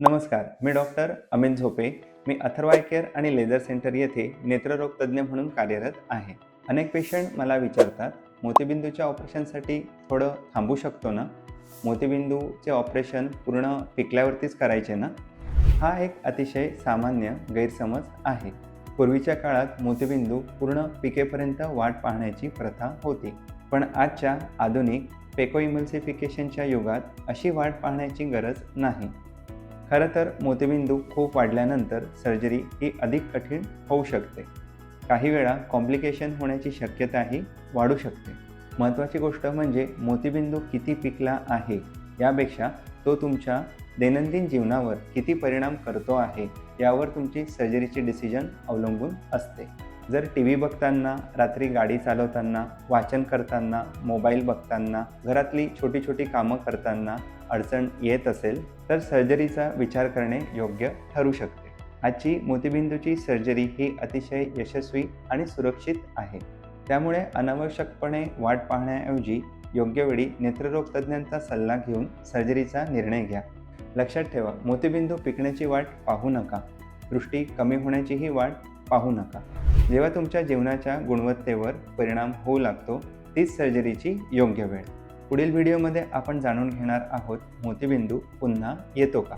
नमस्कार, मी doctor Amit Zope. Me Atharva I care आणि laser centre येथे नेत्ररोग तज्ज्ञ म्हणून कार्यरत आहे. अनेक पेशंट मला विचारतात, मोतीबिंदूच्या ऑपरेशनसाठी थोडं थांबू शकतो ना? मोतीबिंदूचे ऑपरेशन पूर्ण पिकल्यावरतीच करायचे ना? हा एक अतिशय सामान्य गैरसमज आहे. पूर्वीच्या काळात मोतीबिंदू पूर्ण पिकेपर्यंत वाट पाहण्याची प्रथा होती. पण आजच्या आधुनिक पेकोइमल्सिफिकेशनच्या युगात अशी वाट पाहण्याची गरज नाही. खरं तर मोतीबिंदू खूप वाढल्यानंतर सर्जरी ही अधिक कठीण होऊ शकते. काही वेळा कॉम्प्लिकेशन होण्याची शक्यताही वाढू शकते. महत्त्वाची गोष्ट म्हणजे मोतीबिंदू किती पिकला आहे यापेक्षा तो तुमच्या दैनंदिन जीवनावर किती परिणाम करतो आहे यावर तुमची सर्जरीची डिसिजन अवलंबून असते. जर टी व्ही बघताना, रात्री गाडी चालवताना, वाचन करताना, मोबाईल बघताना, घरातली छोटी छोटी कामं करताना अडचण येत असेल तर सर्जरीचा विचार करणे योग्य ठरू शकते. आजची मोतीबिंदूची सर्जरी ही अतिशय यशस्वी आणि सुरक्षित आहे. त्यामुळे अनावश्यकपणे वाट पाहण्याऐवजी योग्य वेळी नेत्ररोग तज्ज्ञांचा सल्ला घेऊन सर्जरीचा निर्णय घ्या. लक्षात ठेवा, मोतीबिंदू पिकण्याची वाट पाहू नका. दृष्टी कमी होण्याचीही वाट पाहू नका. जेव्हा तुमच्या जीवनाच्या गुणवत्तेवर परिणाम होऊ लागतो तीच सर्जरीची योग्य वेळ. पुढील व्हिडिओमध्ये आपण जाणून घेणार आहोत, मोतीबिंदू पुन्हा येतो का?